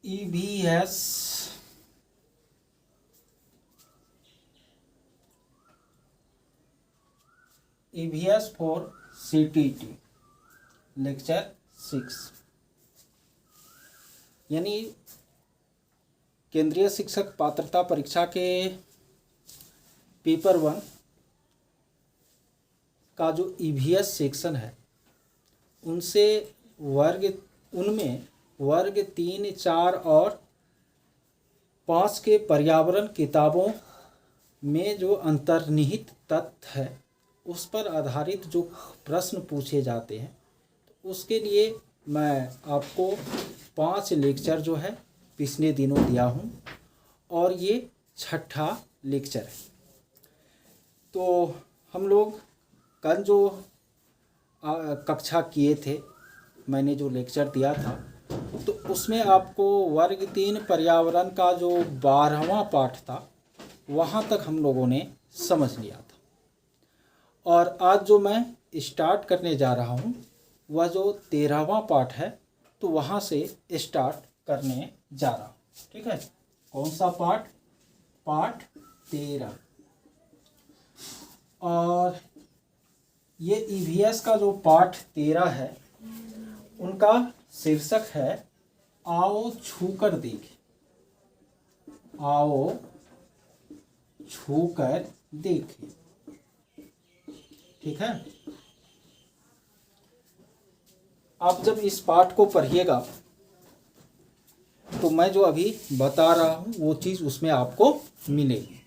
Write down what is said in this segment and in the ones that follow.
EVS for CTT lecture 6 यानी केंद्रीय शिक्षक पात्रता परीक्षा के पेपर 1 का जो EVS सेक्शन है उनमें वर्ग 3, 4 और 5 के पर्यावरण किताबों में जो अंतर्निहित तथ्य है उस पर आधारित जो प्रश्न पूछे जाते हैं तो उसके लिए मैं आपको 5 लेक्चर जो है पिछले दिनों दिया हूँ और ये 6ठा लेक्चर है। तो हम लोग कल जो कक्षा किए थे, मैंने जो लेक्चर दिया था तो उसमें आपको वर्ग 3 पर्यावरण का जो 12वां पाठ था वहाँ तक हम लोगों ने समझ लिया था। और आज जो मैं स्टार्ट करने जा रहा हूँ वह जो 13वां पाठ है तो वहाँ से स्टार्ट करने जा रहा हूँ। ठीक है, कौन सा पाठ? पाठ 13। और ये EVS का जो पाठ 13 है उनका शीर्षक है आओ छूकर देखें। आओ छूकर देखें। ठीक है, आप जब इस पाठ को पढ़िएगा तो मैं जो अभी बता रहा हूँ वो चीज़ उसमें आपको मिलेगी।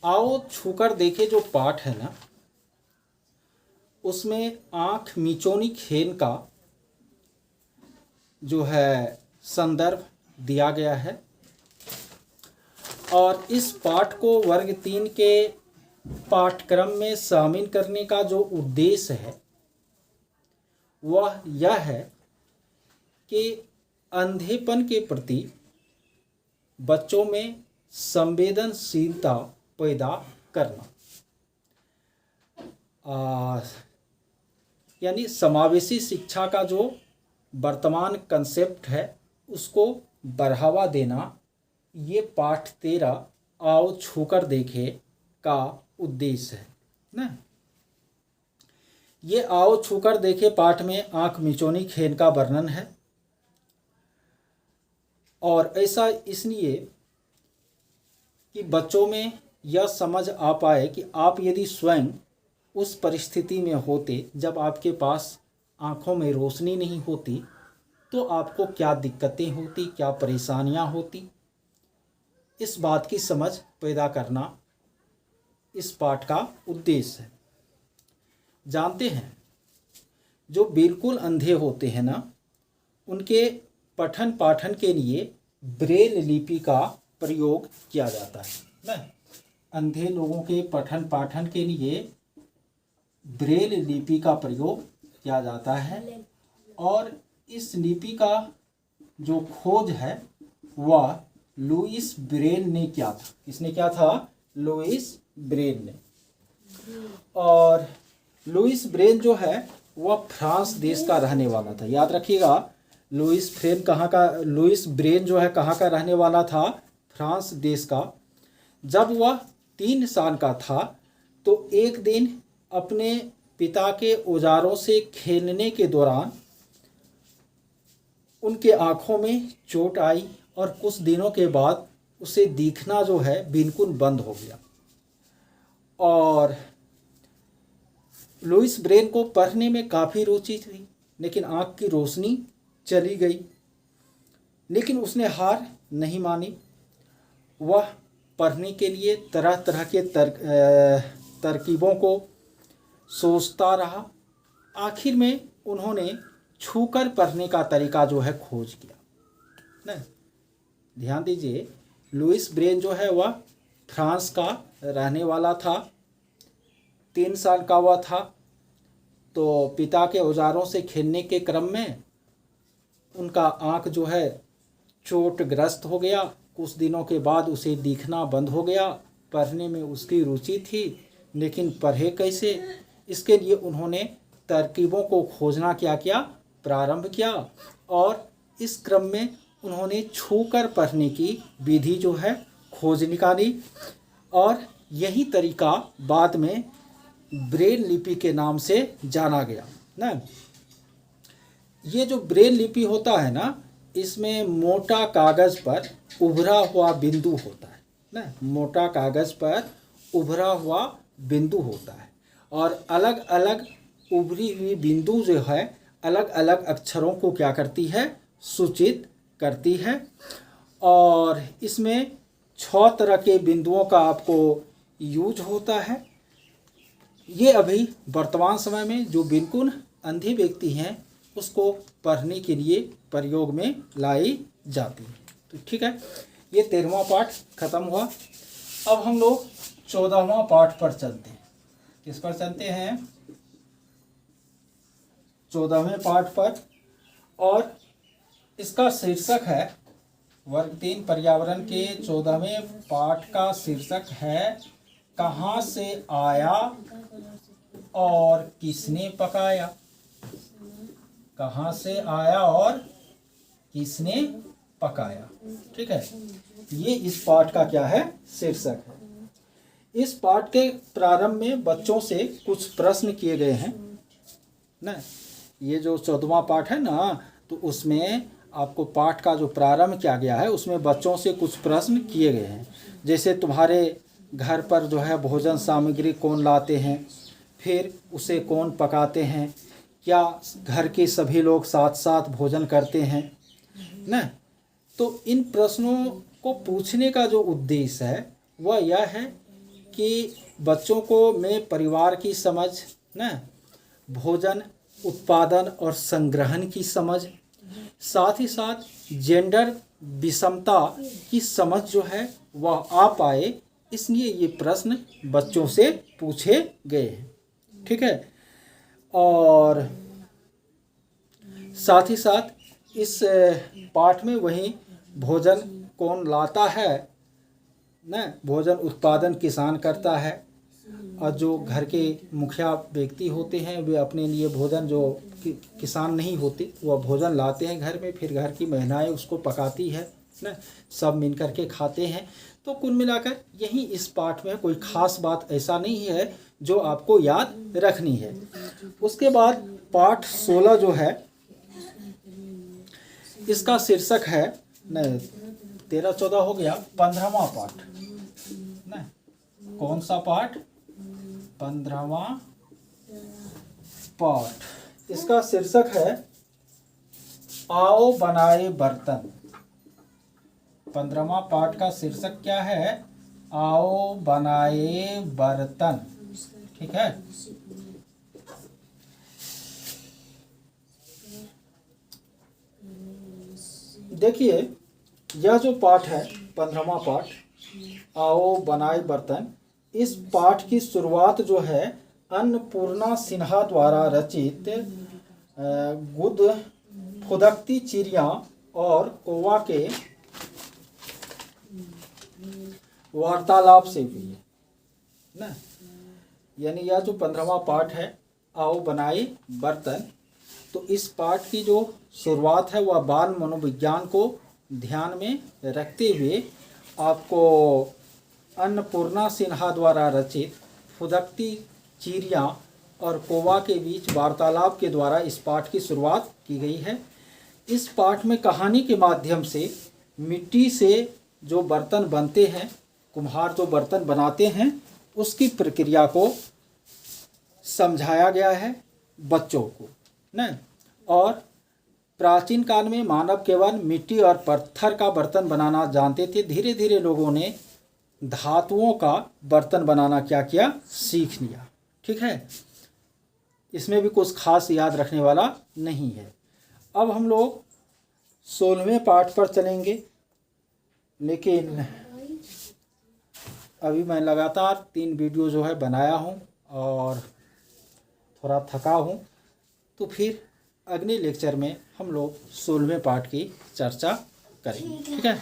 आओ छूकर देखें जो पाठ है ना, उसमें आँख मिचौनी खेल का जो है संदर्भ दिया गया है। और इस पाठ को वर्ग 3 के पाठ्यक्रम में शामिल करने का जो उद्देश्य है वह यह है कि अंधेपन के प्रति बच्चों में संवेदनशीलता पैदा करना, यानी समावेशी शिक्षा का जो वर्तमान कंसेप्ट है उसको बढ़ावा देना, ये पाठ 13 आओ छूकर देखे का उद्देश्य है ना। ये आओ छूकर देखे पाठ में आँख मिचौनी खेल का वर्णन है और ऐसा इसलिए कि बच्चों में यह समझ आ पाए कि आप यदि स्वयं उस परिस्थिति में होते जब आपके पास आँखों में रोशनी नहीं होती तो आपको क्या दिक्कतें होती, क्या परेशानियां होती, इस बात की समझ पैदा करना इस पाठ का उद्देश्य है। जानते हैं जो बिल्कुल अंधे होते हैं ना, उनके पठन पाठन के लिए ब्रेल लिपि का प्रयोग किया जाता है ना। अंधे लोगों के पठन पाठन के लिए ब्रेल लिपि का प्रयोग किया जाता है और इस लिपि का जो खोज है वह लुईस ब्रेल ने किया था। किसने किया था? लुईस ब्रेल ने। और लुईस ब्रेल जो है वह फ्रांस देश का रहने वाला था। याद रखिएगा, लुईस ब्रेल जो है कहाँ का रहने वाला था? फ्रांस देश का। जब वह 3 साल का था तो एक दिन अपने पिता के औजारों से खेलने के दौरान उनके आँखों में चोट आई और कुछ दिनों के बाद उसे दिखना जो है बिल्कुल बंद हो गया। और लुईस ब्रेल को पढ़ने में काफ़ी रुचि थी लेकिन आँख की रोशनी चली गई, लेकिन उसने हार नहीं मानी। वह पढ़ने के लिए तरह तरह के तरकीबों को सोचता रहा। आखिर में उन्होंने छूकर पढ़ने का तरीका जो है खोज किया ना। ध्यान दीजिए, लुईस ब्रेल जो है वह फ्रांस का रहने वाला था। 3 साल का हुआ था तो पिता के औजारों से खेलने के क्रम में उनका आँख जो है चोटग्रस्त हो गया। कुछ दिनों के बाद उसे दिखना बंद हो गया। पढ़ने में उसकी रुचि थी लेकिन पढ़े कैसे, इसके लिए उन्होंने तरकीबों को खोजना क्या किया? प्रारंभ किया और इस क्रम में उन्होंने छूकर पढ़ने की विधि जो है खोज निकाली और यही तरीका बाद में ब्रेल लिपि के नाम से जाना गया ना। ये जो ब्रेल लिपि होता है ना, इसमें मोटा कागज़ पर उभरा हुआ बिंदु होता है ना, मोटा कागज़ पर उभरा हुआ बिंदु होता है और अलग अलग उभरी हुई बिंदु जो है अलग अलग अक्षरों को क्या करती है, सूचित करती है। और इसमें 6 तरह के बिंदुओं का आपको यूज होता है। ये अभी वर्तमान समय में जो बिल्कुल अंधे व्यक्ति हैं उसको पढ़ने के लिए प्रयोग में लाई जाती है। तो ठीक है, ये 13वां पाठ खत्म हुआ। अब हम लोग 14वां पाठ पर चलते हैं। किस पर चलते हैं? 14वें पाठ पर, और इसका शीर्षक है वर्ग 3 पर्यावरण के 14वें पाठ का शीर्षक है कहाँ से आया और किसने पकाया। कहाँ से आया और किसने पकाया। ठीक है, ये इस पाठ का क्या है, शीर्षक है। इस पाठ के प्रारंभ में बच्चों से कुछ प्रश्न किए गए हैं ना। ये जो 14वां पाठ है ना, तो उसमें आपको पाठ का जो प्रारंभ किया गया है उसमें बच्चों से कुछ प्रश्न किए गए हैं। जैसे तुम्हारे घर पर जो है भोजन सामग्री कौन लाते हैं, फिर उसे कौन पकाते हैं, क्या घर के सभी लोग साथ साथ भोजन करते हैं ना। तो इन प्रश्नों को पूछने का जो उद्देश्य है वह यह है कि बच्चों को में परिवार की समझ ना, भोजन उत्पादन और संग्रहण की समझ, साथ ही साथ जेंडर विषमता की समझ जो है वह आ पाए, इसलिए ये प्रश्न बच्चों से पूछे गए हैं। ठीक है, और साथ ही साथ इस पाठ में वही भोजन कौन लाता है ना, भोजन उत्पादन किसान करता है और जो घर के मुखिया व्यक्ति होते हैं वे अपने लिए भोजन, जो किसान नहीं होते वह भोजन लाते हैं घर में, फिर घर की महिलाएं उसको पकाती है ना, सब मिल कर के खाते हैं। तो कुल मिलाकर यही इस पाठ में कोई खास बात ऐसा नहीं है जो आपको याद रखनी है। उसके बाद पाठ 16 जो है इसका शीर्षक है न, 13-14 हो गया, 15वां पाठ ना। कौन सा पाठ? 15वां पाठ। इसका शीर्षक है आओ बनाए बर्तन। 15वां पाठ का शीर्षक क्या है? आओ बनाए बर्तन। ठीक है, देखिए यह जो पाठ है 15वां पाठ आओ बनाए बर्तन, इस पाठ की शुरुआत जो है अन्नपूर्णा सिन्हा द्वारा रचित गुद फुदकती चिड़िया और कौवा के वार्तालाप से हुई है ना। यानी यह जो 15वां पाठ है आओ बनाए बर्तन, तो इस पाठ की जो शुरुआत है वह बाल मनोविज्ञान को ध्यान में रखते हुए आपको अन्नपूर्णा सिन्हा द्वारा रचित फुदकती चिड़िया और कौवा के बीच वार्तालाप के द्वारा इस पाठ की शुरुआत की गई है। इस पाठ में कहानी के माध्यम से मिट्टी से जो बर्तन बनते हैं, कुम्हार जो बर्तन बनाते हैं, उसकी प्रक्रिया को समझाया गया है बच्चों को न। और प्राचीन काल में मानव केवल मिट्टी और पत्थर का बर्तन बनाना जानते थे। धीरे धीरे लोगों ने धातुओं का बर्तन बनाना क्या किया, सीख लिया। ठीक है, इसमें भी कुछ खास याद रखने वाला नहीं है। अब हम लोग 16वें पाठ पर चलेंगे, लेकिन अभी मैं लगातार 3 वीडियो जो है बनाया हूँ और थोड़ा थका हूँ, तो फिर अगले लेक्चर में हम लोग 16वें पाठ की चर्चा करेंगे। ठीक है।